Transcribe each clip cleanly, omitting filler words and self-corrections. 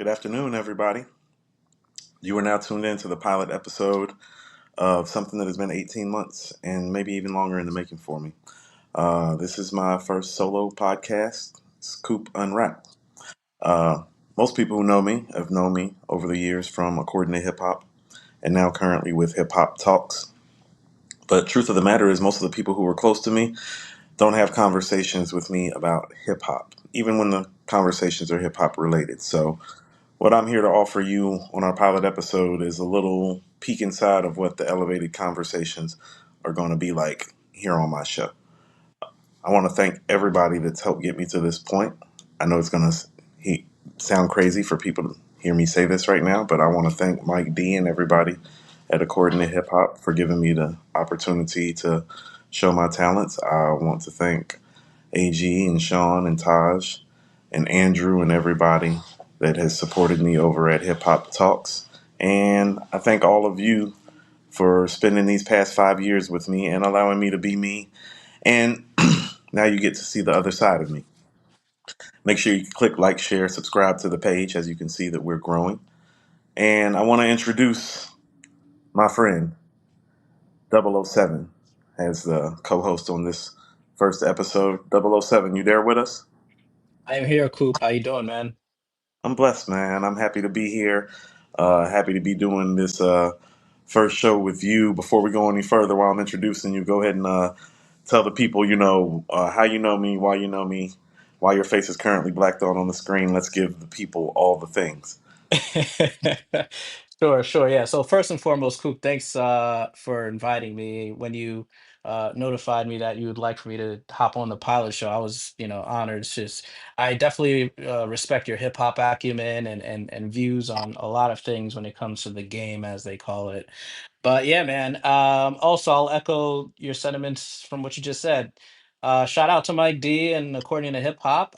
Good afternoon, everybody. You are now tuned in to the pilot episode of something that has been 18 months and maybe even longer in the making for me. This is my first solo podcast. It's Coop Unwrapped. Uh, Most people who know me have known me over the years from According to Hip Hop and now currently with Hip Hop Talks. But truth of the matter is, most of the people who are close to me don't have conversations with me about hip hop, even when the conversations are hip hop related. So what I'm here to offer you on our pilot episode is a little peek inside of what the elevated conversations are going to be like here on my show. I want to thank everybody that's helped get me to this point. I know it's going to sound crazy for people to hear me say this right now, but I want to thank Mike D and everybody at According to Hip Hop for giving me the opportunity to show my talents. I want to thank AG and Sean and Taj and Andrew and everybody that has supported me over at Hip Hop Talks. And I thank all of you for spending these past 5 years with me and allowing me to be me. And now you get to see the other side of me. Make sure you click like, share, subscribe to the page as you can see that we're growing. And I want to introduce my friend 007 as the co host on this first episode. 007, you there with us? I'm here, Coop. How you doing, man? I'm blessed, man. I'm happy to be here. Happy to be doing this first show with you. Before we go any further, while I'm introducing you, go ahead and tell the people, how you know me, why you know me, why your face is currently blacked out on the screen. Let's give the people all the things. Sure, sure. Yeah. So first and foremost, Coop, thanks for inviting me. When you notified me that you would like for me to hop on the pilot show, I was, honored. It's just I definitely respect your hip hop acumen and views on a lot of things when it comes to the game, as they call it. But yeah, man. Also, I'll echo your sentiments from what you just said. Shout out to Mike D and according to hip hop.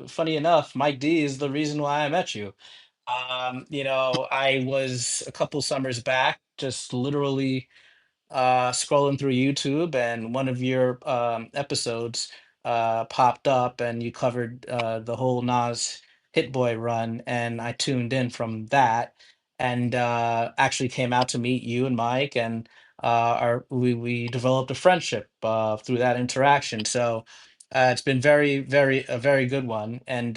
Funny enough, Mike D is the reason why I met you. I was a couple summers back, just literally scrolling through YouTube, and one of your episodes popped up, and you covered the whole Nas Hit Boy run, and I tuned in from that, and actually came out to meet you and Mike, and we developed a friendship through that interaction. So it's been a very good one, and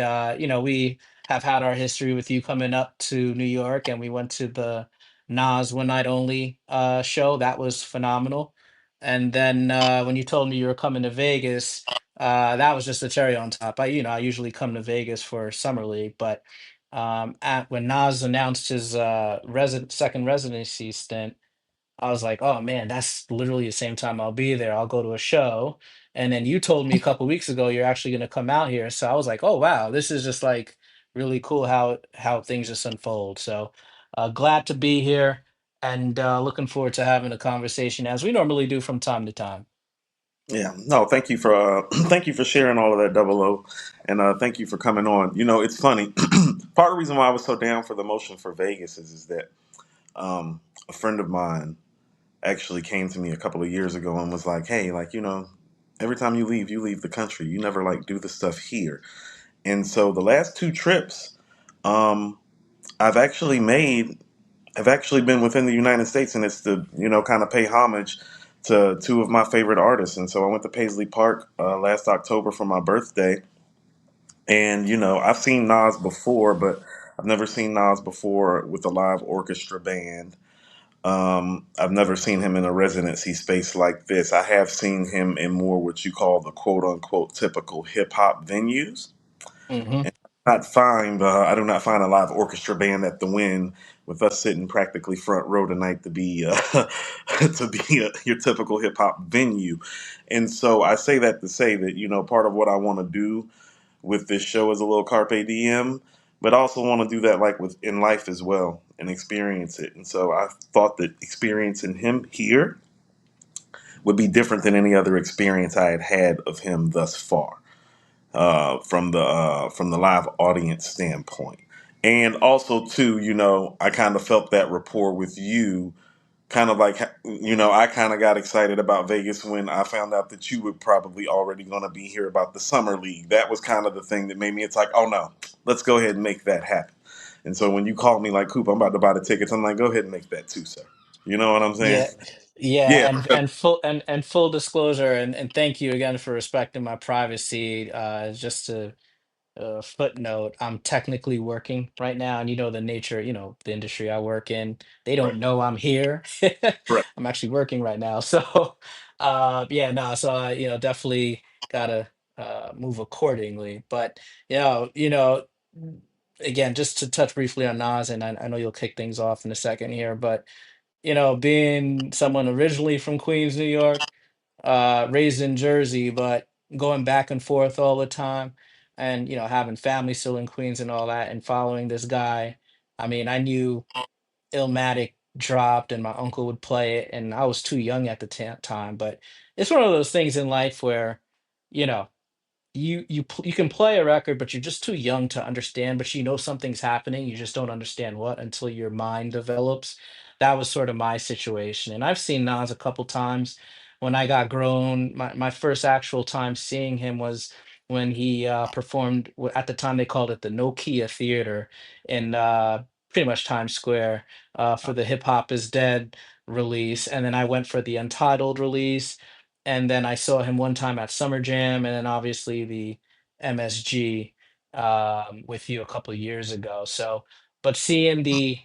we have had our history with you coming up to New York, and we went to the Nas One Night Only show. That was phenomenal. And then when you told me you were coming to Vegas, that was just a cherry on top. I usually come to Vegas for Summer League, but when Nas announced his second residency stint, I was like, oh man, that's literally the same time I'll be there. I'll go to a show. And then you told me a couple weeks ago you're actually going to come out here. So I was like, oh wow, this is just like really cool how things just unfold. So glad to be here and looking forward to having a conversation as we normally do from time to time. Yeah, no, thank you for thank you for sharing all of that, Double O, and thank you for coming on. It's funny. Part of the reason why I was so down for the motion for Vegas is that a friend of mine actually came to me a couple of years ago and was like, "Hey, like every time you leave the country. You never like do the stuff here." And so the last two trips, um, I've actually made, I've actually been within the United States, and it's to kind of pay homage to two of my favorite artists. And so I went to Paisley Park last October for my birthday, and I've seen Nas before, but I've never seen Nas before with a live orchestra band. I've never seen him in a residency space like this. I have seen him in more what you call the quote unquote typical hip hop venues. Hmm. And I do not find a live orchestra band at the Win with us sitting practically front row tonight to be your typical hip hop venue. And so I say that to say that part of what I want to do with this show is a little carpe diem, but I also want to do that like with in life as well and experience it. And so I thought that experiencing him here would be different than any other experience I had had of him thus far, from the live audience standpoint. And also too, I kind of felt that rapport with you, kind of like I kind of got excited about Vegas when I found out that you were probably already going to be here about the summer league. That was kind of the thing that made me. It's like, oh no, let's go ahead and make that happen. And so when you call me like Coop, I'm about to buy the tickets. I'm like, go ahead and make that too, sir. You know what I'm saying? Yeah, yeah, Yeah, because and full disclosure, and thank you again for respecting my privacy. Just to footnote, I'm technically working right now, and you know the nature, you know, the industry I work in, they right, don't know I'm here. correct. I'm actually working right now. So, yeah, no, so I, definitely gotta move accordingly. But, again, just to touch briefly on Nas, and I know you'll kick things off in a second here, but, being someone originally from Queens, New York, raised in Jersey, but going back and forth all the time, and having family still in Queens and all that, and following this guy. I mean, I knew Illmatic dropped, and my uncle would play it, and I was too young at the time. But it's one of those things in life where, you know, you can play a record, but you're just too young to understand. But you know something's happening, you just don't understand what until your mind develops. That was sort of my situation, and I've seen Nas a couple times. When I got grown, my first actual time seeing him was when he performed at the time they called it the Nokia Theater in pretty much Times Square for the Hip Hop Is Dead release, and then I went for the Untitled release, and then I saw him one time at Summer Jam, and then obviously the MSG with you a couple of years ago. So, but seeing the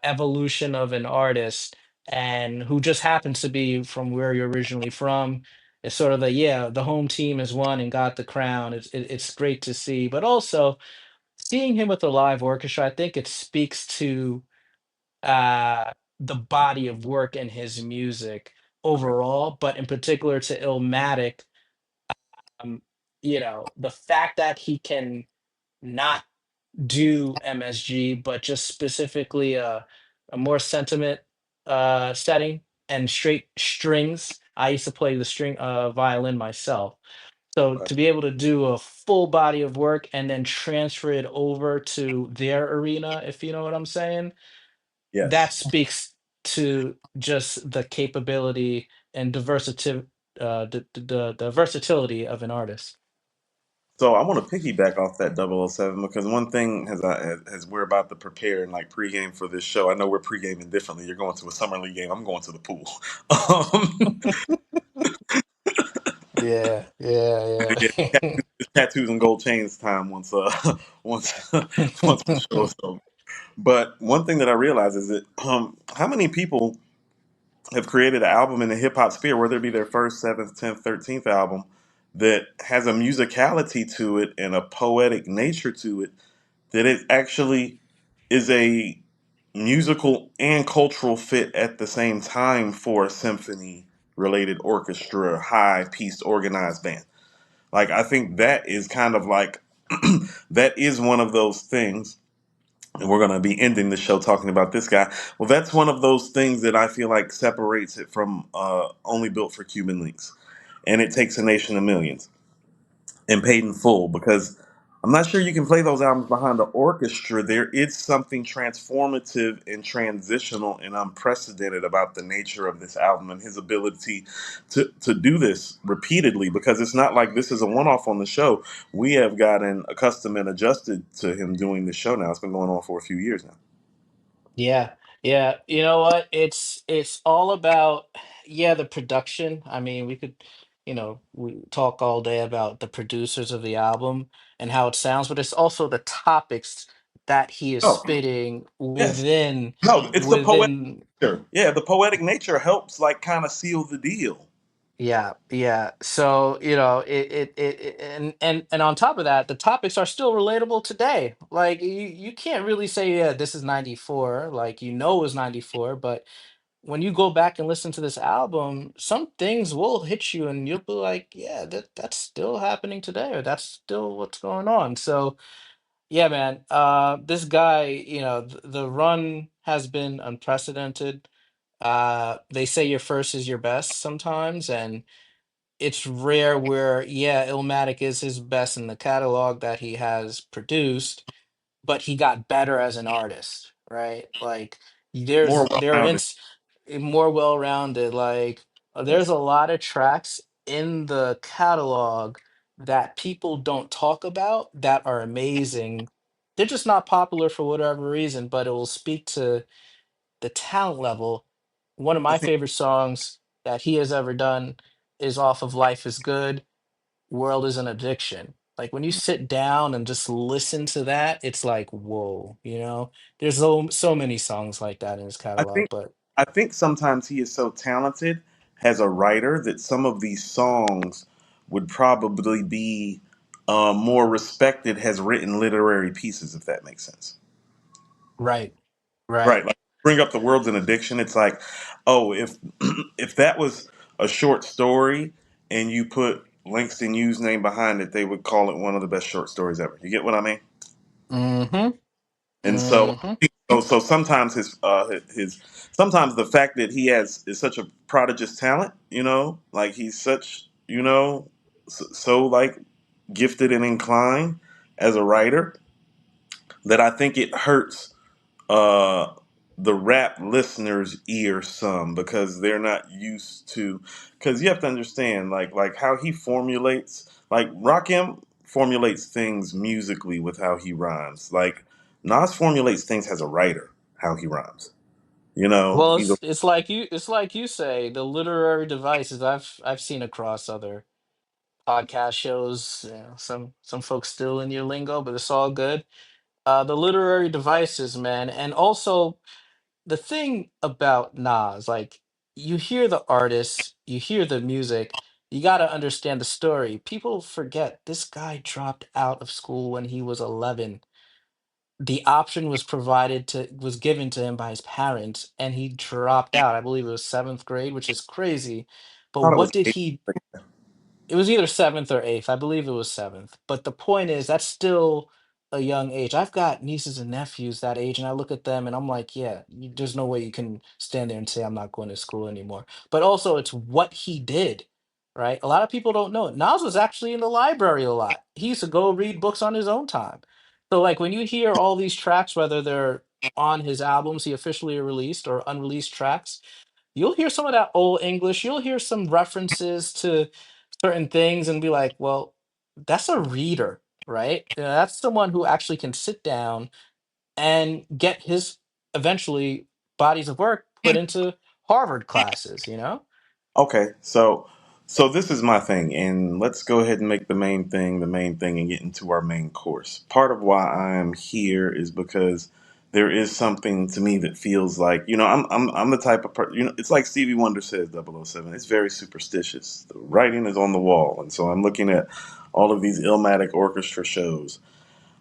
evolution of an artist and who just happens to be from where you're originally from, it's sort of the yeah, the home team has won and got the crown. It's great to see, but also seeing him with a live orchestra, I think it speaks to the body of work in his music Okay. overall, but in particular to Illmatic, um, the fact that he can not do MSG, but just specifically a more sentiment setting and straight strings. I used to play the string violin myself. So Okay. to be able to do a full body of work and then transfer it over to their arena, if you know what I'm saying, that Yes. speaks to just the capability and the versatility of an artist. So I want to piggyback off that 007 because one thing as we're about to prepare and like pregame for this show. I know we're pregaming differently. You're going to a summer league game. I'm going to the pool. Um, Yeah, yeah, yeah, yeah. tattoos and gold chains time once once once the show is over. But one thing that I realize is that how many people have created an album in the hip hop sphere, whether it be their first, seventh, 10th, 13th album, that has a musicality to it and a poetic nature to it that it actually is a musical and cultural fit at the same time for a symphony related orchestra, high pieced organized band. Like, I think that is kind of like, that is one of those things. And we're going to be ending the show talking about this guy. Well, that's one of those things that I feel like separates it from Only Built for Cuban Links. And it takes a nation of millions and paid in full because I'm not sure you can play those albums behind the orchestra. There is something transformative and transitional and unprecedented about the nature of this album and his ability to do this repeatedly because it's not like this is a one off on the show. We have gotten accustomed and adjusted to him doing this show now. It's been going on for a few years now. Yeah, yeah. You know what? It's all about yeah, the production. I mean, we could, we talk all day about the producers of the album and how it sounds, but it's also the topics that he is Oh, spitting yes. within No, it's the poetic within nature. Yeah, the poetic nature helps like kind of seal the deal. yeah, yeah. So, and on top of that, the topics are still relatable today. Like you can't really say, yeah, this is 94, like it was 94, but when you go back and listen to this album, some things will hit you and you'll be like, yeah, that's still happening today, or that's still what's going on. So yeah, man, this guy, the run has been unprecedented. They say your first is your best sometimes, and it's rare where, yeah, Illmatic is his best in the catalog that he has produced, but he got better as an artist, right? Like More well there are rounded. more well-rounded. Like there's Yes. a lot of tracks in the catalog that people don't talk about that are amazing they're just not popular for whatever reason, but it will speak to the talent level. One of I my think favorite songs that he has ever done is off of Life is Good, World is an Addiction. Like when you sit down and just listen to that, it's like, whoa, you know? There's so many songs like that in his I catalog, think but I think sometimes he is so talented as a writer that some of these songs would probably be more respected as written literary pieces, if that makes sense. right, right. Right. Like bring up the world's an addiction. It's like, oh, if if that was a short story and you put Langston Hughes' name behind it, they would call it one of the best short stories ever. You get what I mean? Mm-hmm. And so, Mm-hmm. so sometimes his sometimes the fact that he has is such a prodigious talent, like he's such, so like gifted and inclined as a writer that I think it hurts uh the rap listeners ear some because they're not used to, because you have to understand like how he formulates, like Rakim formulates things musically with how he rhymes, like Nas formulates things as a writer, how he rhymes, Well, he's a it's like you say, the literary devices I've seen across other podcast shows, you know, some folks still in your lingo, but it's all good. The literary devices, man, and also the thing about Nas, like you hear the artists, you hear the music, you got to understand the story. People forget this guy dropped out of school when he was 11. The option was given to him by his parents, and he dropped out. I believe it was seventh grade, which is crazy. But thought it what was did eight. he it was either seventh or eighth. I believe it was seventh. But the point is, that's still a young age. I've got nieces and nephews that age, and I look at them and I'm like, yeah, there's no way you can stand there and say, I'm not going to school anymore. But also, it's what he did, right? A lot of people don't know it. Nas was actually in the library a lot. He used to go read books on his own time. So, like, when you hear all these tracks, whether they're on his albums he officially released or unreleased tracks, you'll hear some of that old English. You'll hear some references to certain things and be like, well, that's a reader, right? That's someone who actually can sit down and get his eventually bodies of work put into Harvard classes, you know? Okay, so this is my thing, and let's go ahead and make the main thing, and get into our main course. Part of why I am here is because there is something to me that feels like, I'm the type of person, it's like Stevie Wonder says, 007. It's very superstitious. The writing is on the wall, and so I'm looking at all of these Illmatic orchestra shows.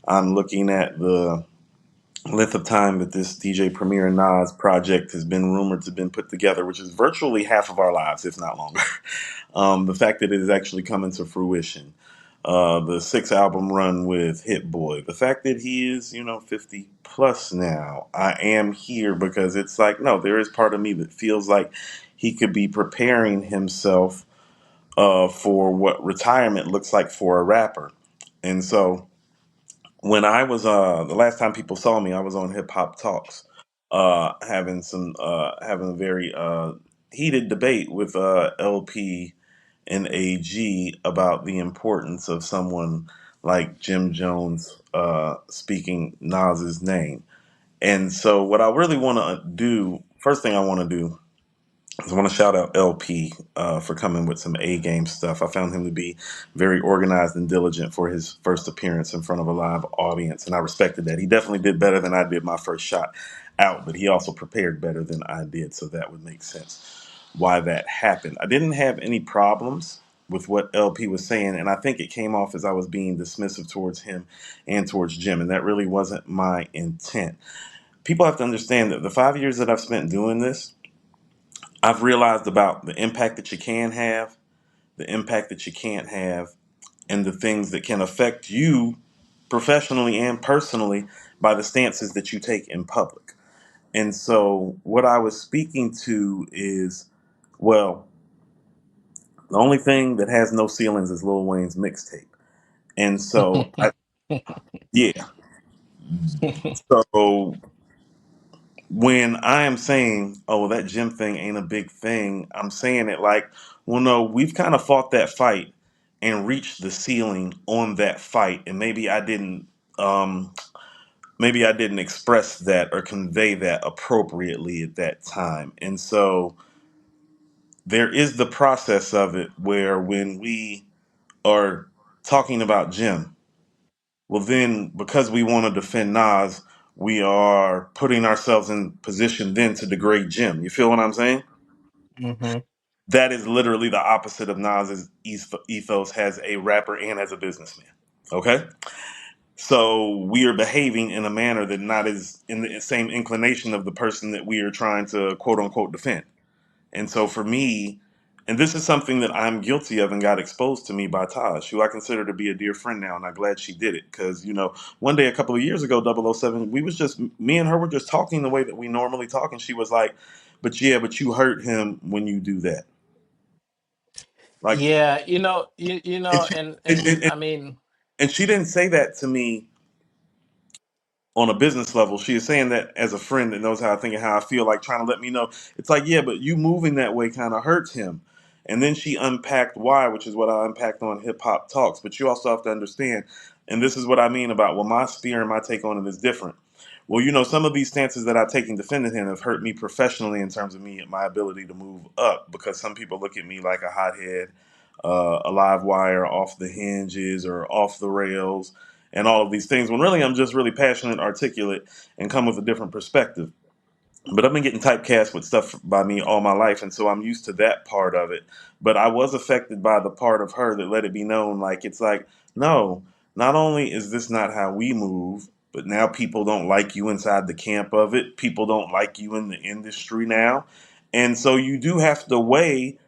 I'm looking at the length of time that this DJ Premier Nas project has been rumored to have been put together, which is virtually half of our lives, if not longer. The fact that it is actually coming to fruition. The six album run with Hit Boy. The fact that he is, 50 plus now. I am here because it's like, no, there is part of me that feels like he could be preparing himself for what retirement looks like for a rapper. And so when I was the last time people saw me, I was on Hip Hop Talks, having a very heated debate with LP and AG about the importance of someone like Jim Jones speaking Nas's name. And so, what I really want to do, first thing I want to do I want to shout out LP for coming with some A game stuff. I found him to be very organized and diligent for his first appearance in front of a live audience, and I respected that. He definitely did better than I did my first shot out, but he also prepared better than I did, so that would make sense why that happened. I didn't have any problems with what LP was saying, and I think it came off as I was being dismissive towards him and towards Jim, and that really wasn't my intent. People have to understand that the 5 years that I've spent doing this, I've realized about the impact that you can have, the impact that you can't have, and the things that can affect you professionally and personally by the stances that you take in public. And so, what I was speaking to is, well, the only thing that has no ceilings is Lil Wayne's mixtape. And so, yeah. So, when I am saying, oh, well, that gym thing ain't a big thing, I'm saying it like, well, no, we've kind of fought that fight and reached the ceiling on that fight. And maybe I didn't, um, maybe I didn't express that or convey that appropriately at that time. And so there is the process of it where when we are talking about Jim, well, then because we want to defend Nas, we are putting ourselves in position then to degrade Jim. You feel what I'm saying? Hmm. That is literally the opposite of Nas's ethos as a rapper and as a businessman. Okay? So we are behaving in a manner that not is in the same inclination of the person that we are trying to quote unquote defend. And so for me, and this is something that I'm guilty of and got exposed to me by Taj, who I consider to be a dear friend now, and I'm glad she did it. Because, one day a couple of years ago, 007, we was just, me and her were just talking the way that we normally talk, and she was like, but yeah, but you hurt him when you do that. Like, Yeah, and she, and I mean, and she didn't say that to me on a business level. She is saying that as a friend that knows how I think and how I feel, like trying to let me know. It's like, yeah, but you moving that way kind of hurts him. And then she unpacked why, which is what I unpacked on Hip Hop Talks. But you also have to understand, and this is what I mean about, well, my spear and my take on it is different. Well, some of these stances that I've taken defending him have hurt me professionally in terms of me and my ability to move up, because some people look at me like a hothead, a live wire, off the hinges, or off the rails, and all of these things. When really I'm just really passionate, articulate, and come with a different perspective. But I've been getting typecast with stuff by me all my life, and so I'm used to that part of it. But I was affected by the part of her that let it be known, like, it's like, no, not only is this not how we move, but now people don't like you inside the camp of it. People don't like you in the industry now. And so you do have to weigh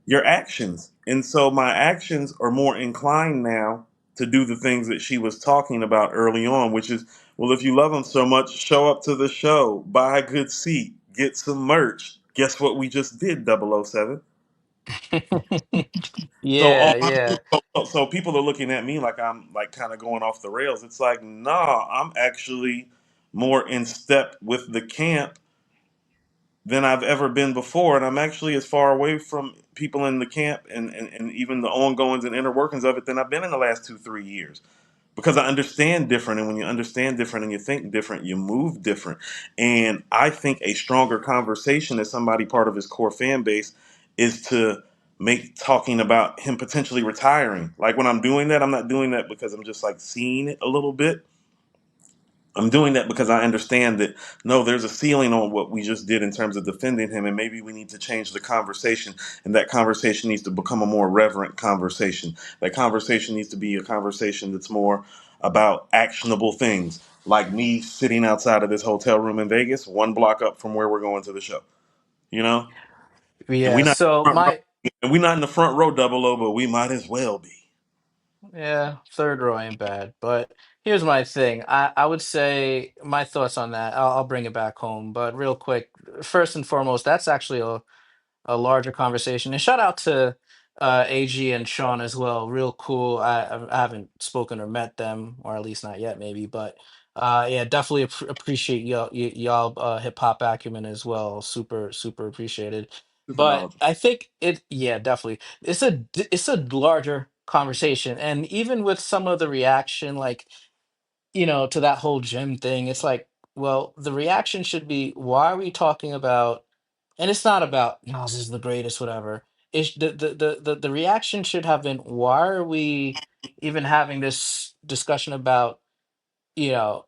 your actions. And so my actions are more inclined now to do the things that she was talking about early on, which is, well, if you love them so much, show up to the show, buy a good seat, get some merch. Guess what we just did, 007? So yeah, yeah. so people are looking at me like I'm like kind of going off the rails. It's like, nah, I'm actually more in step with the camp than I've ever been before. And I'm actually as far away from people in the camp and even the ongoings and inner workings of it than I've been in the last 2, 3 years. Because I understand different. And when you understand different and you think different, you move different. And I think a stronger conversation as somebody part of his core fan base is to make talking about him potentially retiring. Like when I'm doing that, I'm not doing that because I'm just like seeing it a little bit. I'm doing that because I understand that no, there's a ceiling on what we just did in terms of defending him, and maybe we need to change the conversation, and that conversation needs to become a more reverent conversation. That conversation needs to be a conversation that's more about actionable things, like me sitting outside of this hotel room in Vegas, one block up from where we're going to the show. You know, and we Yeah, not so front row, my and we not in the front row, double O, but we might as well be. yeah, third row ain't bad. But here's my thing. I would say my thoughts on that. I'll bring it back home. But real quick, first and foremost, that's actually a larger conversation. And shout out to AG and Sean as well. Real cool. I haven't spoken or met them, or at least not yet, maybe. But yeah, definitely appreciate y'all hip hop acumen as well. Super super appreciated. Super But knowledgeable. I think yeah, definitely it's a larger conversation, and even with some of the reaction, like to that whole gym thing, it's like, well, the reaction should be, why are we talking about, and it's not about, no, this is the greatest, whatever. It's the reaction should have been, why are we even having this discussion about,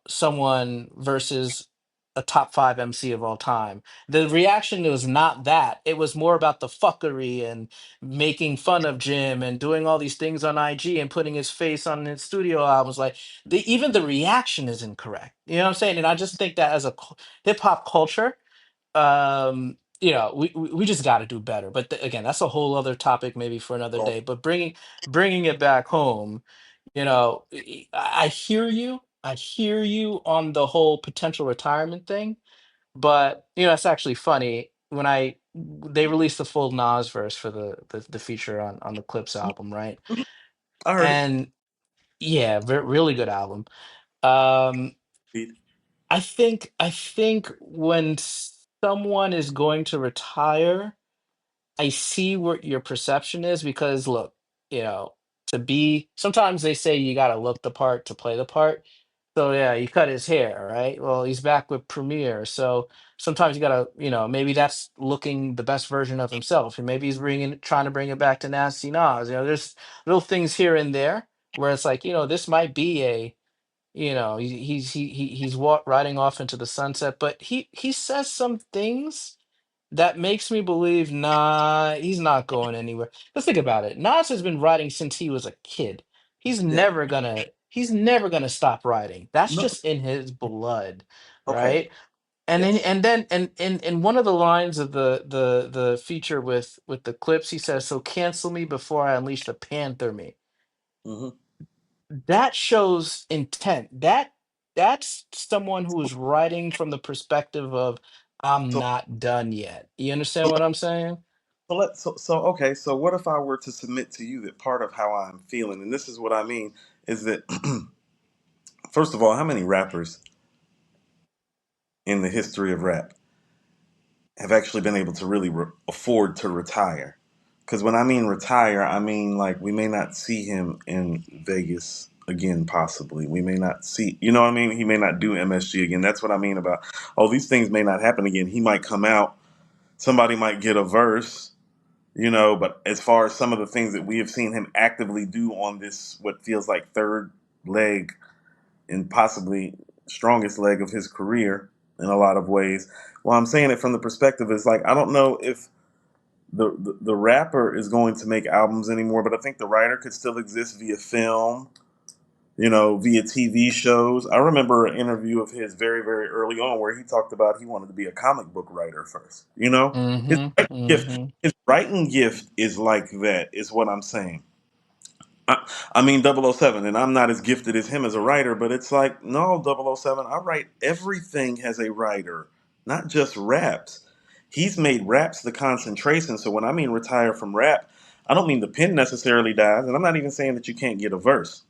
someone versus a top five MC of all time. The reaction was not that. It was more about the fuckery and making fun of Jim and doing all these things on IG and putting his face on his studio albums. Like even the reaction is incorrect. You know what I'm saying? And I just think that as a hip hop culture, we just got to do better. But again, that's a whole other topic, maybe for another day. But bringing it back home, I hear you. I hear you on the whole potential retirement thing. But it's actually funny when they released the full Nas verse for the feature on the Clipse album, right? I heard And yeah, really good album. Um, it. I think when someone is going to retire, I see what your perception is, because look, you know, to be sometimes they say you got to look the part to play the part. So yeah, he cut his hair, right? Well, he's back with Premiere. So sometimes you gotta, maybe that's looking the best version of himself, and maybe he's trying to bring it back to Nasty Nas. There's little things here and there where it's like, this might be he's riding off into the sunset, but he says some things that makes me believe, nah, he's not going anywhere. Let's think about it. Nas has been writing since he was a kid. Yeah. He's never gonna stop writing. That's No. just in his blood, Okay. right? And then Yes. and then and in one of the lines of the feature with the clips, he says, "So cancel me before I unleash the panther me." Hmm. That shows intent. That's someone who is writing from the perspective of, I'm So, not done yet. You so, understand what I'm saying? okay. So, what if I were to submit to you that part of how I'm feeling, and this is what I mean, is that first of all, how many rappers in the history of rap have actually been able to really afford to retire? Because when I mean retire, I mean like we may not see him in Vegas again, possibly. We may not see, you know what I mean? He may not do MSG again. That's what I mean about, oh, these things may not happen again. He might come out, somebody might get a verse, but as far as some of the things that we have seen him actively do on this, what feels like third leg and possibly strongest leg of his career in a lot of ways. Well, I'm saying it from the perspective is like, I don't know if the rapper is going to make albums anymore, but I think the writer could still exist via film, via TV shows. I remember an interview of his very, very early on where he talked about he wanted to be a comic book writer first. His Mm-hmm. writing gift, Mm-hmm. his writing gift is like that, is what I'm saying. I mean 007, and I'm not as gifted as him as a writer, but it's like, no, 007, I write everything as a writer, not just raps. He's made raps the concentration. So when I mean retire from rap, I don't mean the pen necessarily dies, and I'm not even saying that you can't get a verse.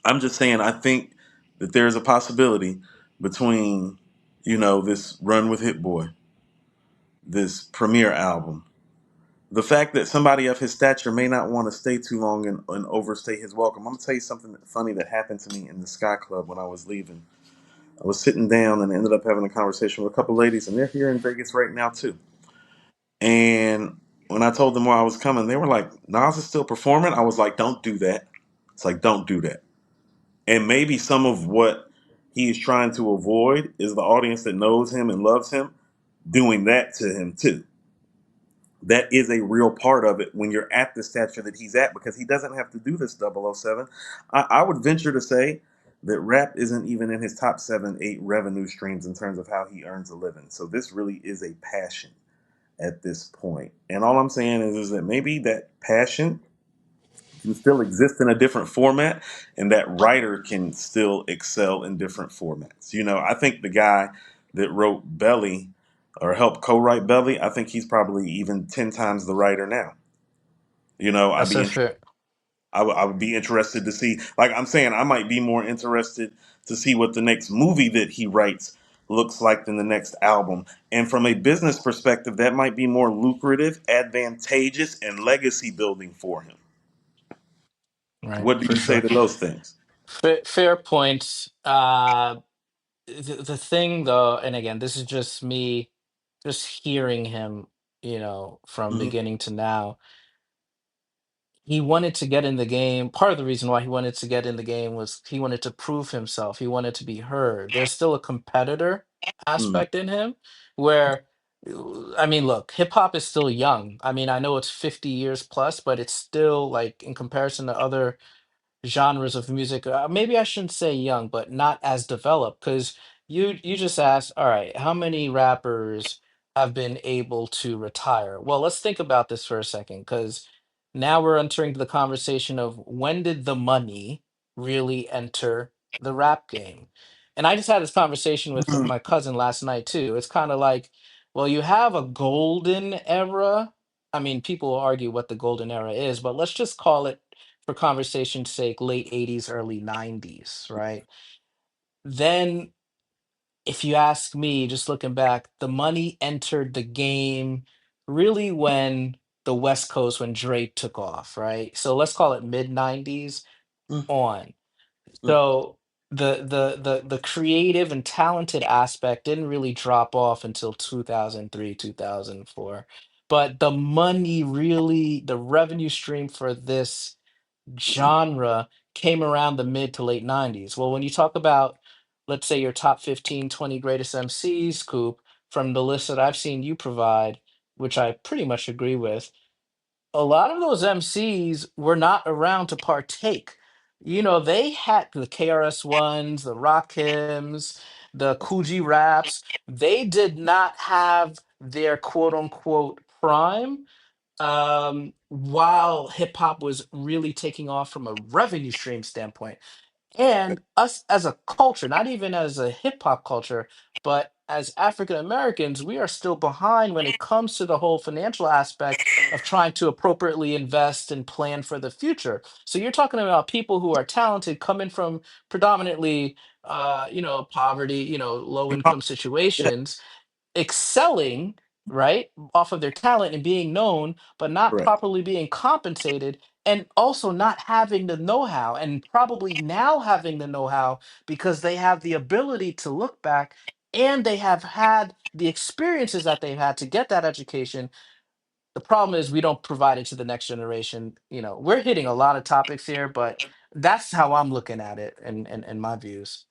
I'm just saying I think that there's a possibility between, this run with Hit Boy, this premiere album, the fact that somebody of his stature may not want to stay too long and overstay his welcome. I'm gonna tell you something funny that happened to me in the Sky Club when I was leaving. I was sitting down and ended up having a conversation with a couple ladies, and they're here in Vegas right now too. And when I told them where I was coming, they were like, "Nas is still performing." I was like, "Don't do that." It's like, "Don't do that." And maybe some of what he is trying to avoid is the audience that knows him and loves him doing that to him too. That is a real part of it when you're at the stature that he's at, because he doesn't have to do this 007. I would venture to say that rap isn't even in his top 7 8 revenue streams in terms of how he earns a living. So this really is a passion at this point, and all I'm saying is that maybe that passion can still exist in a different format, and that writer can still excel in different formats. I think the guy that wrote Belly or helped co-write Belly, I think he's probably even 10 times the writer now. I'd That's be a fair. I would be interested to see, like I'm saying, I might be more interested to see what the next movie that he writes looks like than the next album. And from a business perspective, that might be more lucrative, advantageous, and legacy building for him. Right, What do for you say sure. to those things? Fair points. The thing though, and again, this is just me, just hearing him, from Hmm. beginning to now. He wanted to get in the game. Part of the reason why he wanted to get in the game was he wanted to prove himself. He wanted to be heard. There's still a competitor Mm. aspect in him where, I mean, look, hip hop is still young. I mean, I know it's 50 years plus, but it's still like in comparison to other genres of music. Maybe I shouldn't say young, but not as developed. Because you just asked, all right, how many rappers have been able to retire? Well, let's think about this for a second, because now we're entering the conversation of when did the money really enter the rap game? And I just had this conversation with Mm. my cousin last night too. It's kind of like, well, you have a golden era. I mean, people will argue what the golden era is, but let's just call it, for conversation's sake, late 80s, early 90s, right? Then, if you ask me, just looking back, the money entered the game really when the West Coast, when Dre took off, right? So let's call it mid 90s Mm. on. Mm. So the creative and talented aspect didn't really drop off until 2003, 2004. But the money really, the revenue stream for this genre came around the mid to late 90s. Well, when you talk about, let's say, your top 15, 20 greatest MCs, Coop, from the list that I've seen you provide, which I pretty much agree with, a lot of those MCs were not around to partake. You know, they had the KRS Ones, the Rakims, the Coogee Raps. They did not have their quote unquote prime while hip hop was really taking off from a revenue stream standpoint. And us as a culture, not even as a hip hop culture, but as African Americans, we are still behind when it comes to the whole financial aspect of trying to appropriately invest and plan for the future. So you're talking about people who are talented coming from predominantly poverty, low No, income yeah, situations, excelling, right, off of their talent and being known, but not correct. properly being compensated, and also not having the know-how, and probably now having the know-how because they have the ability to look back and they have had the experiences that they've had to get that education. The problem is we don't provide it to the next generation. We're hitting a lot of topics here, but that's how I'm looking at it and my views.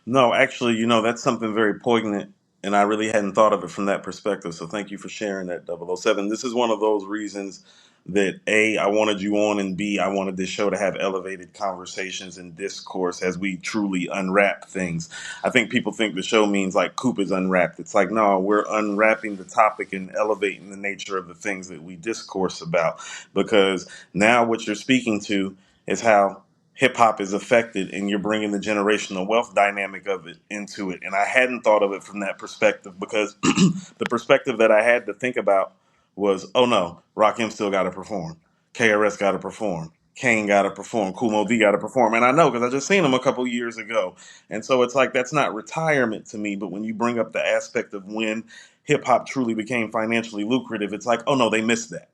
No, actually, that's something very poignant, and I really hadn't thought of it from that perspective. So thank you for sharing that, 007. This is one of those reasons that A, I wanted you on, and B, I wanted this show to have elevated conversations and discourse as we truly unwrap things. I think people think the show means like Coop is unwrapped. It's like, no, we're unwrapping the topic and elevating the nature of the things that we discourse about. Because now what you're speaking to is how hip hop is affected, and you're bringing the generational wealth dynamic of it into it. And I hadn't thought of it from that perspective because the perspective that I had to think about was, oh no, Rakim still got to perform, KRS got to perform, Kane got to perform, Kumo D got to perform, and I know because I just seen him a couple years ago, and so it's like that's not retirement to me. But when you bring up the aspect of when hip hop truly became financially lucrative, it's like, oh no, they missed that.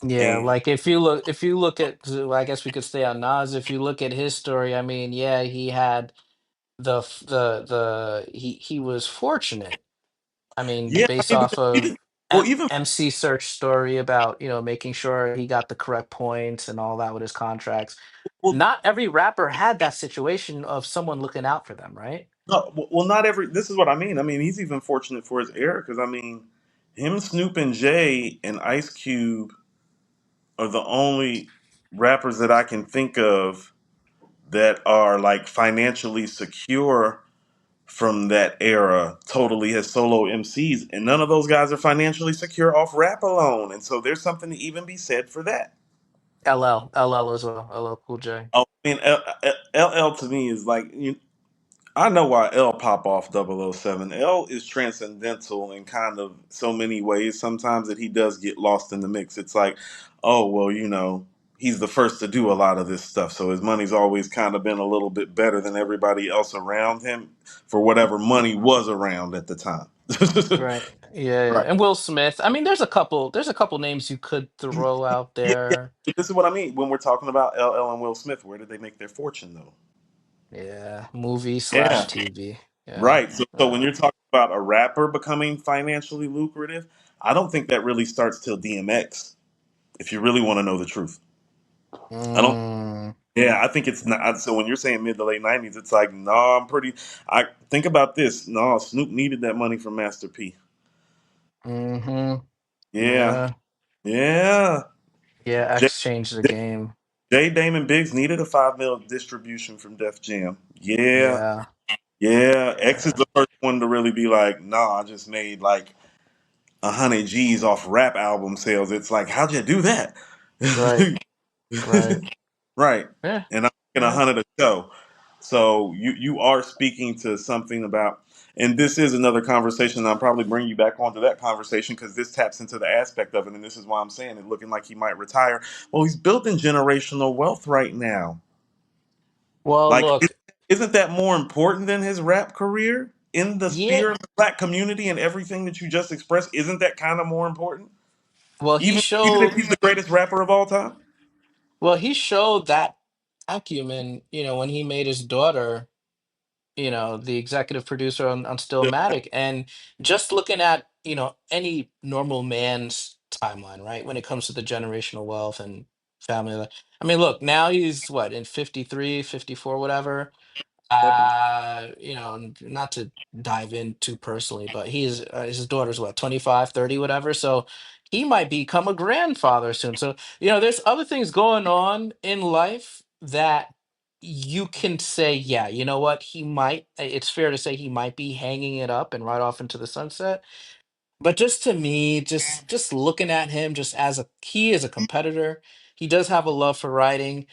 Yeah, And like if you look at, so I guess we could stay on Nas. If you look at his story, I mean, yeah, he had he was fortunate. I mean, yeah, I based mean, off because of even well, even MC Search story about, making sure he got the correct points and all that with his contracts. well, Not every rapper had that situation of someone looking out for them, right? no, well, not every. This is what I mean. I mean, he's even fortunate for his era because I mean, him, Snoop, and Jay and Ice Cube are the only rappers that I can think of that are like financially secure from that era. Totally as solo MCs, and none of those guys are financially secure off rap alone. And so there's something to even be said for that. LL as well, LL Cool J. Oh, I mean, LL to me is like I know why L pop off 007. L is transcendental in kind of so many ways sometimes that he does get lost in the mix. It's like, oh, well, he's the first to do a lot of this stuff. So his money's always kind of been a little bit better than everybody else around him for whatever money was around at the time. Right. Yeah, yeah. Right. And Will Smith. I mean, there's a couple names you could throw out Yeah, yeah. there. This is what I mean. When we're talking about LL and Will Smith, where did they make their fortune, though? Yeah, movie Yeah. slash TV. Yeah. Right. So when you're talking about a rapper becoming financially lucrative, I don't think that really starts till DMX. If you really want to know the truth, I don't. Mm, Yeah, I think it's not. So when you're saying mid to late '90s, it's like, no, I'm pretty. I think about this. No, Snoop needed that money from Master P. mm-hmm. Yeah, Yeah. yeah. Yeah, J, X changed the game. J Damon Biggs needed a 5 mil distribution from Def Jam. Yeah, Yeah. yeah. X is Yeah. the first one to really be like, nah, I just made like 100 G's off rap album sales. It's like, how'd you do that? Right. Right. Right. Yeah. And I'm making Yeah. 100 a show. So you are speaking to something about, and this is another conversation. And I'll probably bring you back onto that conversation because this taps into the aspect of it. And this is why I'm saying it looking like he might retire. Well, he's building generational wealth right now. Well, Like, look, isn't that more important than his rap career in the yeah. sphere of the black community and everything that you just expressed? Isn't that kind of more important? Well, he Even if showed he's the greatest rapper of all time? well, he showed that acumen, when he made his daughter, the executive producer on Stillmatic, and just looking at, any normal man's timeline, right? When it comes to the generational wealth and family. I mean, look, now he's what, in 53, 54, whatever. Not to dive in too personally, but his daughter's what, 25, 30, whatever. So he might become a grandfather soon. So, there's other things going on in life that you can say, yeah, you know what, it's fair to say he might be hanging it up and right off into the sunset. But just to me, just looking at him, just he is a competitor. He does have a love for writing.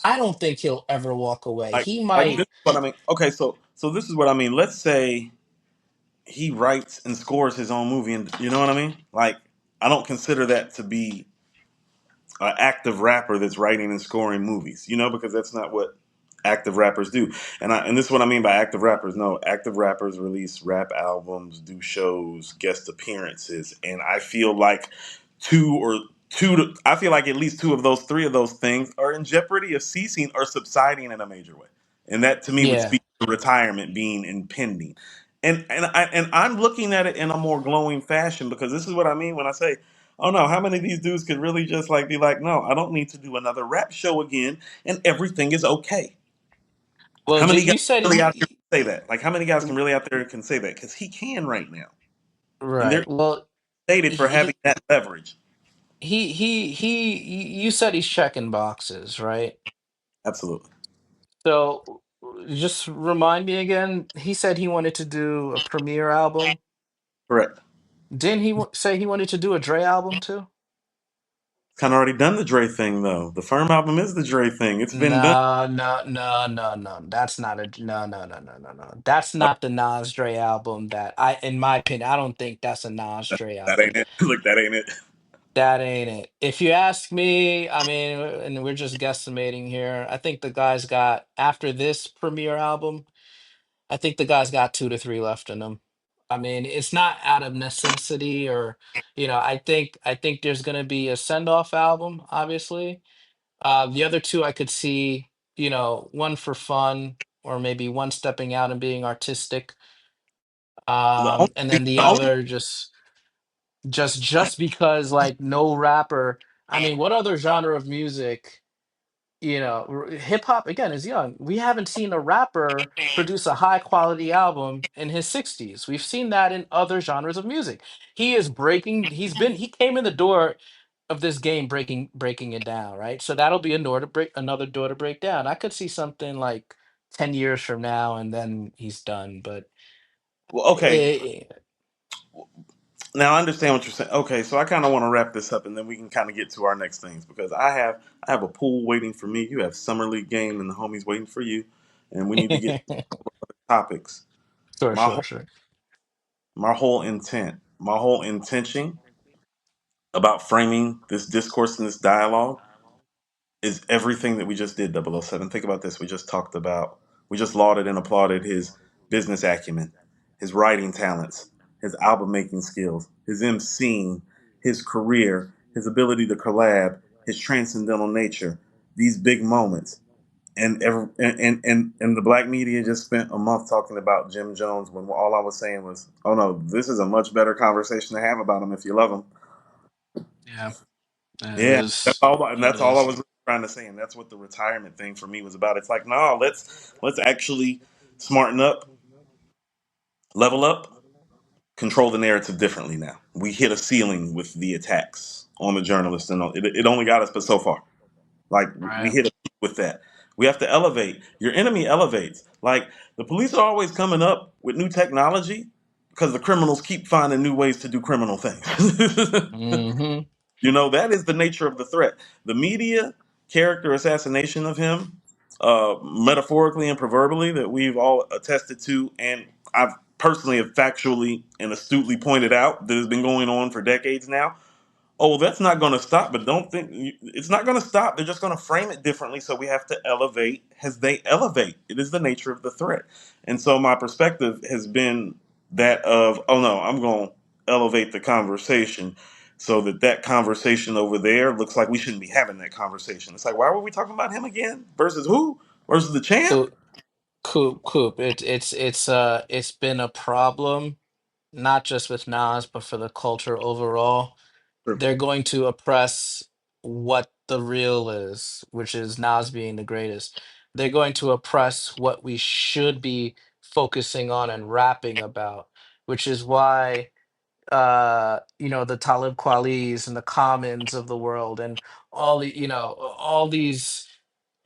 I don't think he'll ever walk away. He Like this might. is what I mean. Okay, so this is what I mean. Let's say he writes and scores his own movie, and you know what I mean. Like I don't consider that to be an active rapper that's writing and scoring movies, because that's not what active rappers do. And this is what I mean by active rappers. No, active rappers release rap albums, do shows, guest appearances, and I feel like I feel like at least two of those, three of those things are in jeopardy of ceasing or subsiding in a major way, and that to me would Yeah. speak to retirement being impending. And I'm looking at it in a more glowing fashion because this is what I mean when I say, oh no, how many of these dudes could really just like be like, no, I don't need to do another rap show again, and everything is okay. Well, How many guys you said really out there can say that? Like, how many guys can really out there can say that? Because he can right now, and they're right. Well, stated for having he that leverage. you said he's checking boxes, right? Absolutely So just remind me again. He said he wanted to do a premiere album. correct. Didn't he say he wanted to do a Dre album too? Kind of already done the Dre thing though. The Firm album is the Dre thing. It's been done. No, no, no, no, no. That's not a no, no, no, no, no, no. That's not the Nas Dre album in my opinion, I don't think that's a Nas Dre That album. ain't it. Look, that ain't it. That ain't it. If you ask me, I mean, and we're just guesstimating here. I think the guy's got, after this premiere album, I think the guy's got two to three left in him. I mean, it's not out of necessity or, I think there's gonna be a send-off album, obviously. The other two I could see, one for fun or maybe one stepping out and being artistic. The only, And the then the only other just because like no rapper. I mean, what other genre of music, hip hop again is young. We haven't seen a rapper produce a high quality album in his 60s. We've seen that in other genres of music. He came in the door of this game breaking it down, right? So that'll be another door to break down. I could see something like 10 years from now and then he's done, but well, okay. eh, Now I understand what you're saying. Okay, so I kind of want to wrap this up, and then we can kind of get to our next things because I have a pool waiting for me. You have summer league game, and the homies waiting for you, and we need to get topics. sure, My sure, whole sure. my whole intention about framing this discourse and this dialogue is everything that we just did. 007. Think about this. We just lauded and applauded his business acumen, his writing talents, his album making skills, his emceeing, his career, his ability to collab, his transcendental nature, these big moments. And the black media just spent a month talking about Jim Jones when all I was saying was, oh no, this is a much better conversation to have about him if you love him. Yeah, it Yeah, is. and It that's all I is. was really trying to say, and that's what the retirement thing for me was about. It's like, no, let's actually smarten up, level up, control the narrative differently. Now we hit a ceiling with the attacks on the journalists, and it only got us but so far. Like we Right. hit a peak with that. We have to elevate. Your enemy elevates. Like the police are always coming up with new technology because the criminals keep finding new ways to do criminal things. Hmm. That is the nature of the threat. The media character assassination of him, metaphorically and proverbially, that we've all attested to, and I've personally have factually and astutely pointed out that has been going on for decades now. Oh, well, that's not going to stop, but don't think it's not going to stop. They're just going to frame it differently. So we have to elevate as they elevate. It is the nature of the threat. And so my perspective has been that of, oh no, I'm going to elevate the conversation so that that conversation over there looks like we shouldn't be having that conversation. It's like, why were we talking about him again? Versus who? Versus the champ? Coop, Coop. It's been a problem, not just with Nas, but for the culture overall. Sure. They're going to oppress what the real is, which is Nas being the greatest. They're going to oppress what we should be focusing on and rapping about, which is why the Talib Kwalis and the Commons of the world and all these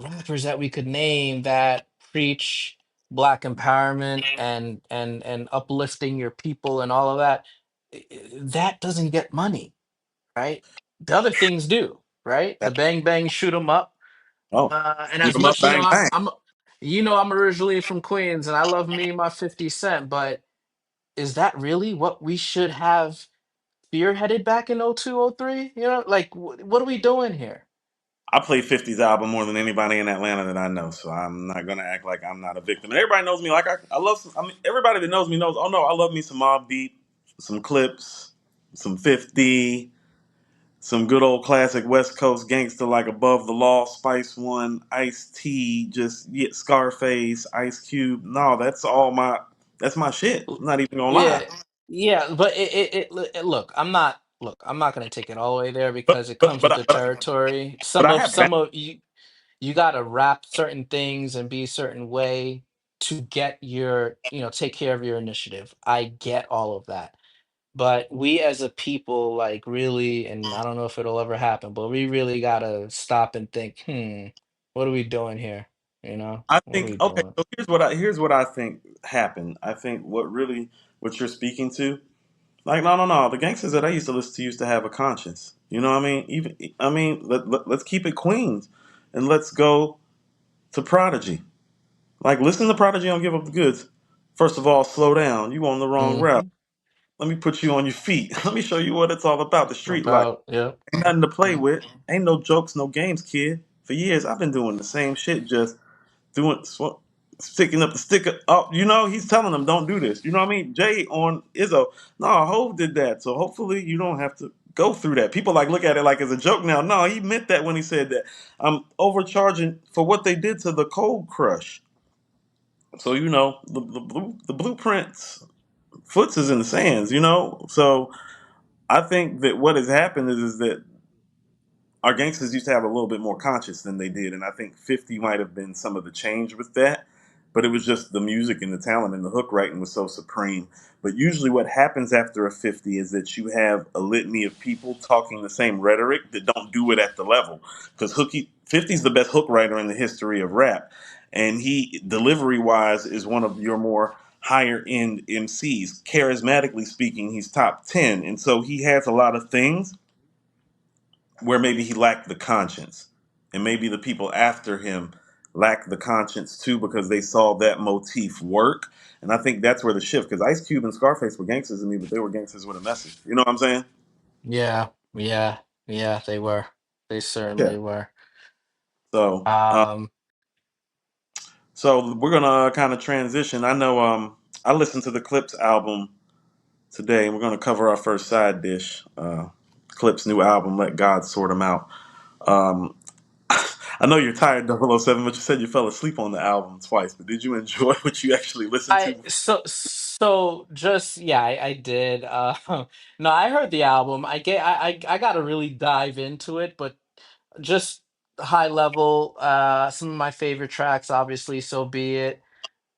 rappers that we could name that preach black empowerment and uplifting your people and all of that, that doesn't get money, right? The other things do, right? The bang bang shoot 'em up. Oh, And shoot as 'em up, much, bang bang. I'm originally from Queens and I love me my 50 Cent, but is that really what we should have spearheaded back in 02, 03? Like what are we doing here? I play 50's album more than anybody in Atlanta that I know, so I'm not gonna act like I'm not a victim. And everybody knows me. Like I love. Some, I mean, everybody that knows me knows. Oh no, I love me some Mobb Deep, some Clipse, some 50, some good old classic West Coast gangster like Above the Law, Spice One, Ice T, just yeah, Scarface, Ice Cube. No, that's all my. That's my shit. I'm not even gonna Yeah, lie. yeah, but I'm not gonna take it all the way there But because it but comes with but the but, territory. but I have. Some of you gotta rap certain things and be a certain way to get take care of your initiative. I get all of that. But we as a people, like really, and I don't know if it'll ever happen, but we really gotta stop and think, what are we doing here? I What are think we okay. doing? So here's what I think happened. I think what you're speaking to, like no. The gangsters that I used to listen to used to have a conscience. You know what I mean? Even I mean, let's keep it Queens, and let's go to Prodigy. Like listen to Prodigy on Give Up the Goods. First of all, slow down. You on the wrong route. Hmm. Let me put you on your feet. Let me show you what it's all about. The street life. About, yeah. Ain't nothing to play Mhm. with. Ain't no jokes, no games, kid. For years, I've been doing the same shit, just sticking up the sticker up. You know, he's telling them don't do this. You know what I mean? Jay on Izzo. No, Hove did that. So hopefully you don't have to go through that. People like look at it like as a joke now. No, he meant that when he said that. I'm overcharging for what they did to the Cold Crush. So you know the blueprints. Foots is in the sands. You know. So I think that what has happened is that our gangsters used to have a little bit more conscience than they did, and I think 50 might have been some of the change with that. But it was just the music and the talent and the hook writing was so supreme. But usually, what happens after a 50 is that you have a litany of people talking the same rhetoric that don't do it at the level. Because 50's the best hook writer in the history of rap, and he delivery wise is one of your more higher end MCs. Charismatically speaking, he's top 10, and so he has a lot of things where maybe he lacked the conscience, and maybe the people after him lacked the conscience too because they saw that motif work. And I think that's where the shift, because Ice Cube and Scarface were gangsters to me, but they were gangsters with a message. You know what I'm saying? Yeah, yeah, yeah, they were. They Yeah. certainly were. So, Um, so we're gonna kind of transition. I know. I listened to the Clipse album today, and we're gonna cover our first side dish. Clipse new album, Let God Sort 'Em Out. Um, I know you're tired, 007, but you said you fell asleep on the album twice. But did you enjoy what you actually listened I to? so just yeah, I did. No, I heard the album. I gotta really dive into it, but just high level. Some of my favorite tracks, obviously, So Be It.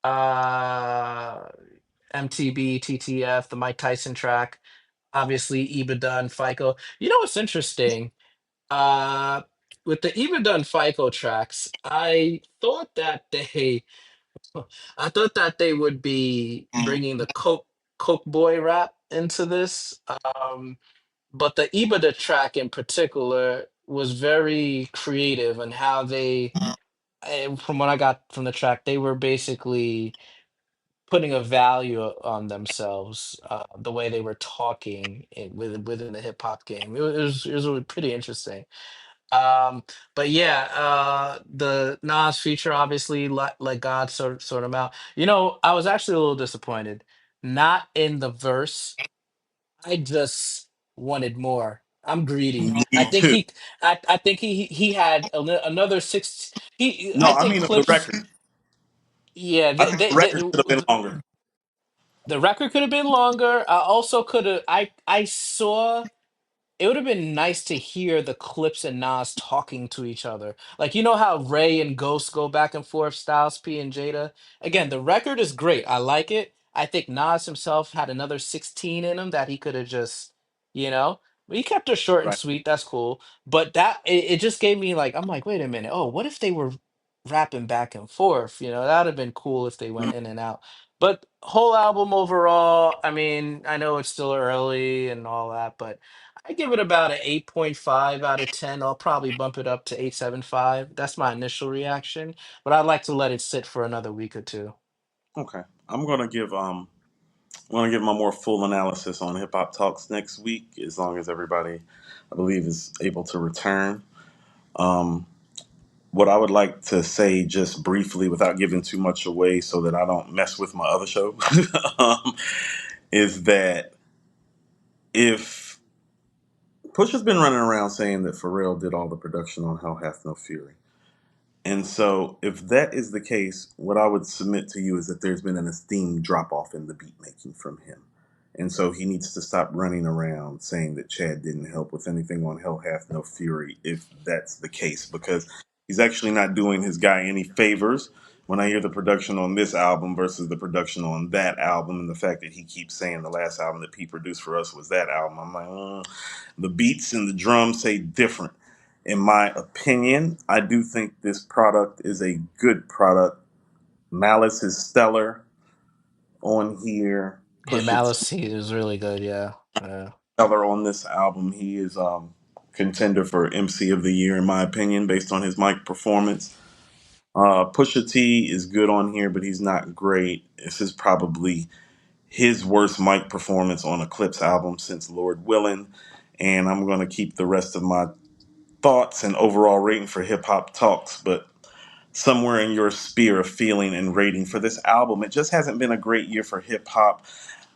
Uh, MTB, TTF, the Mike Tyson track. Obviously, Ibada and FICO. You know what's interesting? Uh, with the Ibada and FICO tracks, I thought that they would be bringing the Coke Boy rap into this. But the Ibada track in particular was very creative and how from what I got from the track, they were basically putting a value on themselves, the way they were talking within the hip hop game. It was really pretty interesting. But yeah, the Nas feature obviously let God sort him out. I was actually a little disappointed, not in the verse. I just wanted more. I'm greedy. I Me think too. I think he had another six. No, I I think mean of the Clips. record. Yeah, I think the record should have been longer. the record could have been longer. I also could have. I saw. It would have been nice to hear the Clips and Nas talking to each other. Like, you know how Ray and Ghost go back and forth, Styles P and Jada? Again, the record is great. I like it. I think Nas himself had another 16 in him that he could have just, you know, he kept it short and Right. sweet. That's cool. But it just gave me like, I'm like, wait a minute. Oh, what if they were rapping back and forth? You know, that would have been cool if they Mm, went in and out. But whole album overall, I mean, I know it's still early and all that, but I give it about an 8.5 out of 10. I'll probably bump it up to 8.75. That's my initial reaction, but I'd like to let it sit for another week or two. okay. I'm gonna give my more full analysis on Hip Hop Talks next week, as long as everybody, I believe, is able to return. Um, what I would like to say, just briefly, without giving too much away, so that I don't mess with my other show, um, is that if Pusha's been running around saying that Pharrell did all the production on Hell Hath No Fury. And so, if that is the case, what I would submit to you is that there's been an esteemed drop off in the beat making from him. And so, he needs to stop running around saying that Chad didn't help with anything on Hell Hath No Fury, if that's the case, because he's actually not doing his guy any favors. When I hear the production on this album versus the production on that album, and the fact that he keeps saying the last album that P produced for us was that album, I'm like, the beats and the drums say different. In my opinion, I do think this product is a good product. Malice is stellar on here. Yeah, Pusha T Malice he is really good. Yeah. Yeah. stellar on this album. He is contender for MC of the year in my opinion, based on his mic performance. Pusha T is good on here, but he's not great. This is probably his worst mic performance on a Clipse album since Lord Willin'. And I'm going to keep the rest of my thoughts and overall rating for Hip Hop Talks, but somewhere in your sphere of feeling and rating for this album. It just hasn't been a great year for hip hop.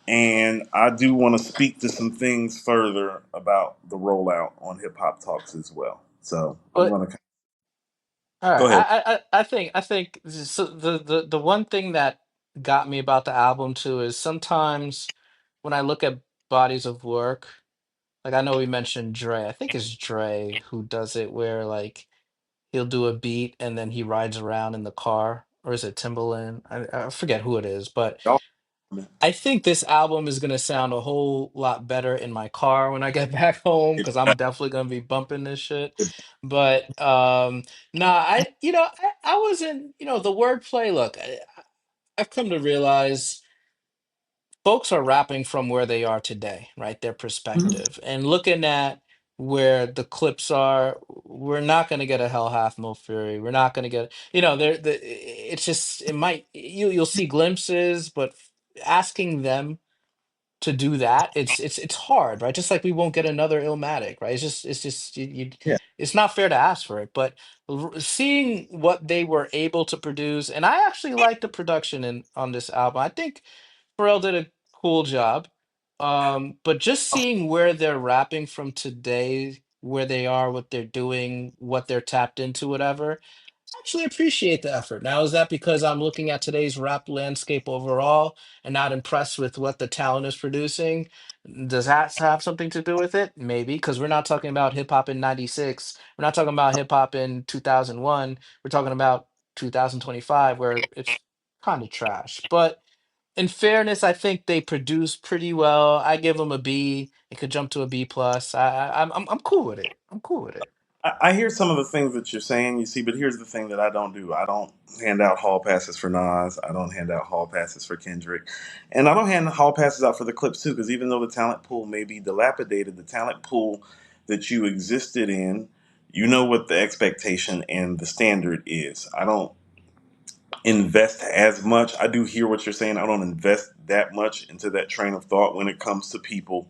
And I do want to speak to some things further about the rollout on Hip Hop Talks as well. So I'm But going to all right, go ahead. I think so the one thing that got me about the album too is sometimes when I look at bodies of work, like I know we mentioned Dre. I think it's Dre who does it where like he'll do a beat and then he rides around in the car, or is it Timbaland? I forget who it is, but Y'all, I think this album is gonna sound a whole lot better in my car when I get back home because I'm definitely gonna be bumping this shit. But nah, I wasn't, the wordplay. Look, I've come to realize folks are rapping from where they are today, right? Their perspective. And looking at where the clips are, we're not going to get a Hell Hath No Fury. We're not going to get, it's just, you'll see glimpses, but asking them to do that, it's hard, right? Just like we won't get another Illmatic, right? It's just yeah. it's not fair to ask for it. But seeing what they were able to produce, and I actually like the production in on this album. I think Pharrell did a cool job. But just seeing where they're rapping from today, where they are, what they're doing, what they're tapped into, whatever, actually appreciate the effort. Now, is that because I'm looking at today's rap landscape overall and not impressed with what the talent is producing? Does that have something to do with it? Maybe, because we're not talking about hip hop in 96. We're not talking about hip hop in 2001. We're talking about 2025, where it's kind of trash. But in fairness, I think they produce pretty well. I give them a B. It could jump to a B plus. I'm cool with it. I'm cool with it. I hear some of the things that you're saying, you see, but here's the thing that I don't do. I don't hand out hall passes for Nas. I don't hand out hall passes for Kendrick. And I don't hand hall passes out for the Clips, too, because even though the talent pool may be dilapidated, the talent pool that you existed in, you know what the expectation and the standard is. I don't invest as much. I do hear what you're saying. I don't invest that much into that train of thought when it comes to people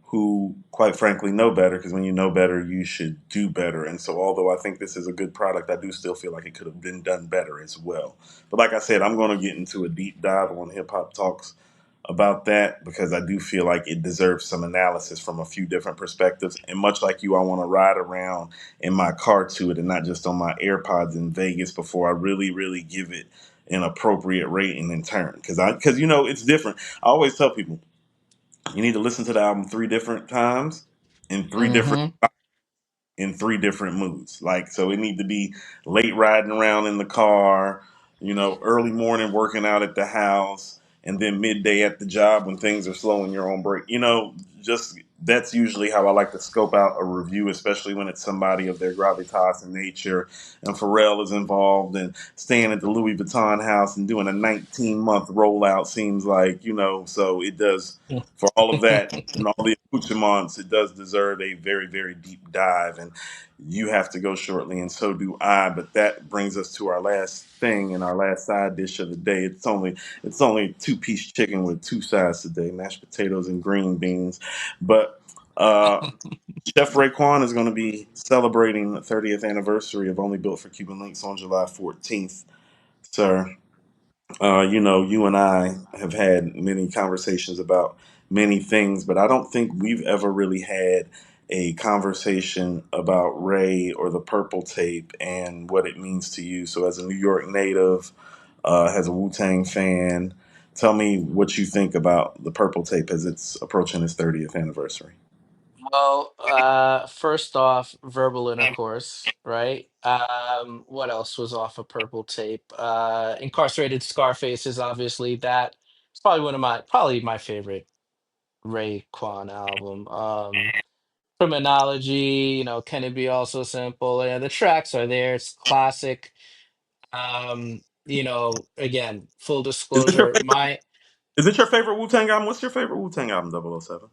who, quite frankly, know better. Because when you know better, you should do better. And so, although I think this is a good product, I do still feel like it could have been done better as well. But like I said, I'm going to get into a deep dive on Hip Hop Talks about that because I do feel like it deserves some analysis from a few different perspectives. And much like you, I want to ride around in my car to it and not just on my AirPods in Vegas before I really, really give it an appropriate rating in turn. Because it's different. I always tell people you need to listen to the album three different times in three different Mm-hmm. moods. Like, so it need to be late riding around in the car, early morning working out at the house, and then midday at the job when things are slow and you're on break. Just that's usually how I like to scope out a review, especially when it's somebody of their gravitas and nature. And Pharrell is involved and staying at the Louis Vuitton house and doing a 19-month rollout seems like, so it does for all of that and all the accoutrements, it does deserve a very, very deep dive. And you have to go shortly, and so do I. But that brings us to our last thing and our last side dish of the day. It's only two-piece chicken with two sides today: mashed potatoes and green beans. But Chef Raekwon is going to be celebrating the 30th anniversary of Only Built for Cuban Links on July 14th, sir. You and I have had many conversations about many things, but I don't think we've ever really had a conversation about Ray or the Purple Tape and what it means to you. So, as a New York native, as a Wu Tang fan, tell me what you think about the Purple Tape as it's approaching its 30th anniversary. Well, first off, verbal intercourse, right? What else was off a purple tape? Incarcerated Scarface is obviously that. It's probably probably my favorite Ray Kwan album. Criminology, Can It Be Also Simple? Yeah, the tracks are there. It's classic. Again, full Is it your disclosure, favorite? my Is it your favorite Wu Tang album? What's your favorite Wu Tang album? 007.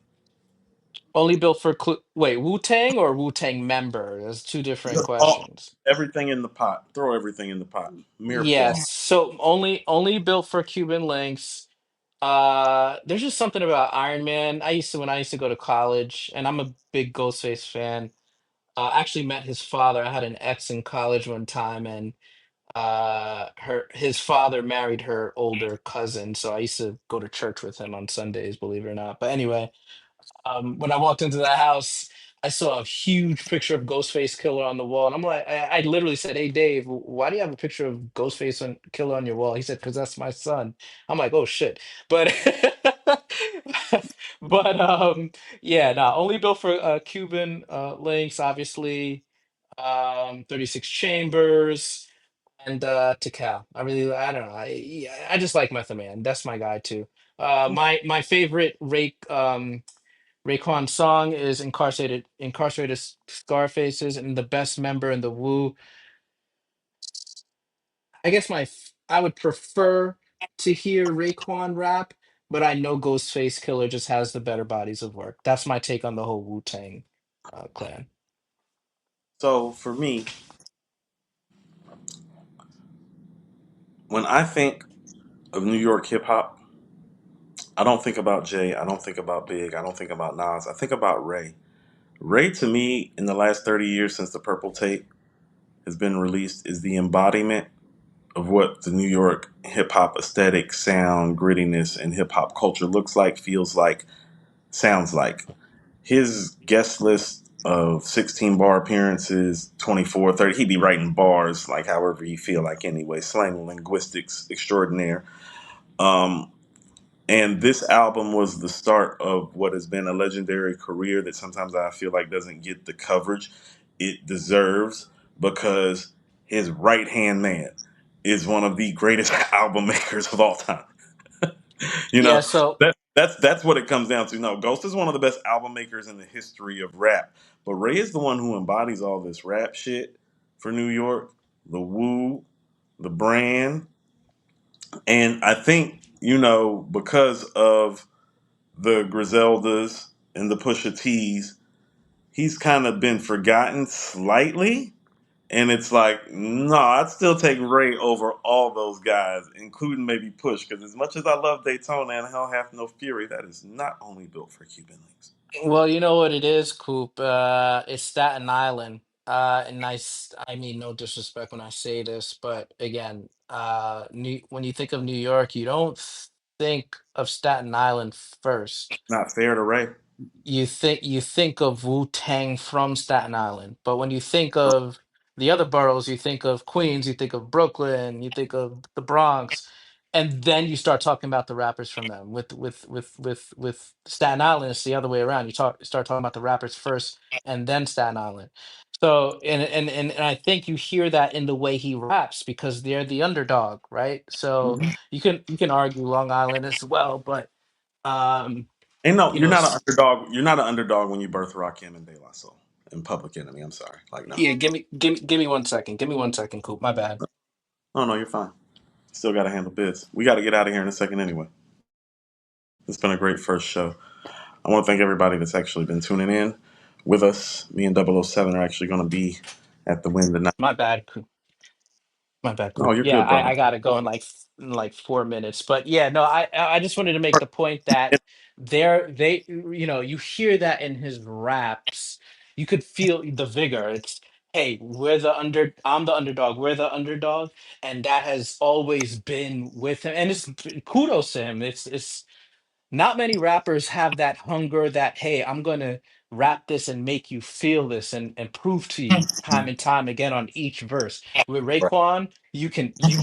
only built for wait, Wu-Tang or Wu-Tang member? There's two different Just all questions. everything in the pot. Throw everything in the pot. Mere form. Yes, so only built for Cuban links. There's just something about Iron Man. When I used to go to college, and I'm a big Ghostface fan. I actually met his father. I had an ex in college one time, and his father married her older cousin. So I used to go to church with him on Sundays, believe it or not. But anyway, when I walked into the house, I saw a huge picture of Ghostface Killer on the wall, and I'm like, I literally said, "Hey, Dave, why do you have a picture of Killer on your wall?" He said, "Because that's my son." I'm like, "Oh shit!" But but yeah, nah, only built for Cuban links, obviously. 36 Chambers and Tikal. I don't know. Yeah, I just like Method Man. That's my guy too. My favorite Raekwon song is Incarcerated Scarfaces, and the best member in the Wu. I guess I would prefer to hear Raekwon rap, but I know Ghostface Killer just has the better bodies of work. That's my take on the whole Wu Tang clan. So for me, when I think of New York hip hop, I don't think about Jay. I don't think about Big. I don't think about Nas. I think about Ray. Ray, to me, in the last 30 years since the Purple Tape has been released, is the embodiment of what the New York hip hop aesthetic, sound, grittiness, and hip hop culture looks like, feels like, sounds like. His guest list of 16 bar appearances, 24, 30, he'd be writing bars like however he feel like anyway, slang linguistics extraordinaire. Um, and this album was the start of what has been a legendary career that sometimes I feel like doesn't get the coverage it deserves because his right hand man is one of the greatest album makers of all time. You Yeah, know, so that's what it comes down to. No, Ghost is one of the best album makers in the history of rap, but Ray is the one who embodies all this rap shit for New York, the woo, the brand, and I think because of the Griseldas and the Pusha T's, he's kind of been forgotten slightly. And it's like, no, I'd still take Ray over all those guys, including maybe Push, because as much as I love Daytona and Hell Hath No Fury, that is not only built for Cuban links. well, you know what it is, Coop. It's Staten Island. And I mean no disrespect when I say this, but again, when you think of New York, you don't. think of Staten Island first, Not fair to Ray. you think of Wu-Tang from Staten Island. But when you think of the other boroughs, you think of Queens, you think of Brooklyn, you think of the Bronx, and then you start talking about the rappers from them. With Staten Island, it's the other way around. Start talking about the rappers first and then Staten Island. So and I think you hear that in the way he raps because they're the underdog, right? So Mhm. you can argue Long Island as well, but um, Ain't no, you you're know, not an underdog. You're not an underdog when you birth Rakim and De La Soul and Public Enemy. I'm sorry. Like no. yeah, give me 1 second. Give me 1 second, Coop. My bad. Oh no, you're fine. Still got to handle biz. We got to get out of here in a second anyway. It's been a great first show. I want to thank everybody that's actually been tuning in with us. Me and 007 are actually going to be at the win tonight. My bad, Coop. My bad, No, Coop. you're Yeah, good, brother. I gotta go in like 4 minutes. But yeah, no, I just wanted to make the point that you hear that in his raps. You could feel the vigor. It's hey, I'm the underdog, we're the underdog, and that has always been with him. And it's kudos to him. It's not many rappers have that hunger that, hey, I'm going to rap this and make you feel this and prove to you time and time again on each verse. With Right. Raekwon, you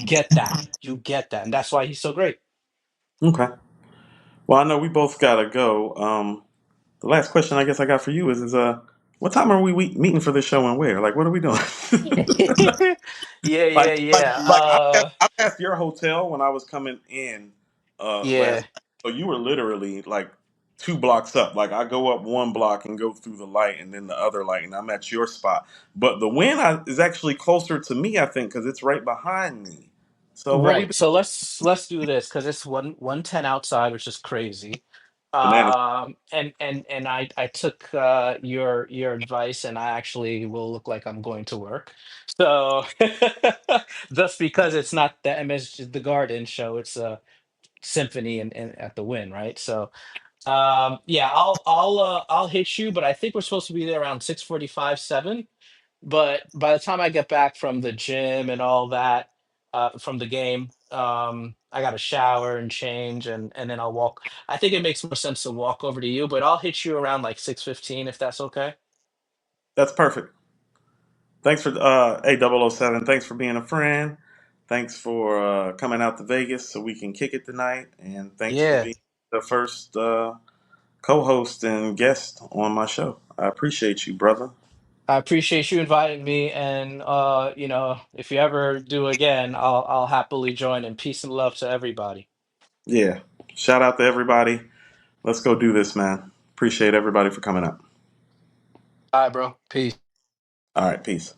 get that. You get that. And that's why he's so great. Okay. Well, I know we both got to go. The last question I guess I got for you is what time are we meeting for this show and where? Like, what are we doing? Yeah, yeah, Like, yeah. I passed your hotel when I was coming in last. Yeah. So you were literally like 2 blocks up. Like I go up 1 block and go through the light, and then the other light, and I'm at your spot. But the is actually closer to me, I think, because it's right behind me. So what we Right. been So let's do this because it's 110 outside, which is crazy. bananas? And I took your advice and I actually will look like I'm going to work. So just because it's not the the Garden show, it's a symphony and at the Win, right? So yeah, I'll hit you, but I think we're supposed to be there around 6:45, 7. But by the time I get back from the gym and all that, from the game, I got to shower and change, and then I'll walk. I think it makes more sense to walk over to you, but I'll hit you around like 6:15 if that's okay. That's perfect. Thanks for A007. Thanks for being a friend. Thanks for coming out to Vegas so we can kick it tonight, and thanks for Yeah, being the first co-host and guest on my show. I appreciate you, brother. I appreciate you inviting me, and if you ever do again, I'll happily join. And peace and love to everybody. Yeah. Shout out to everybody. Let's go do this, man. Appreciate everybody for coming up. Bye, bro. Peace. All right, peace.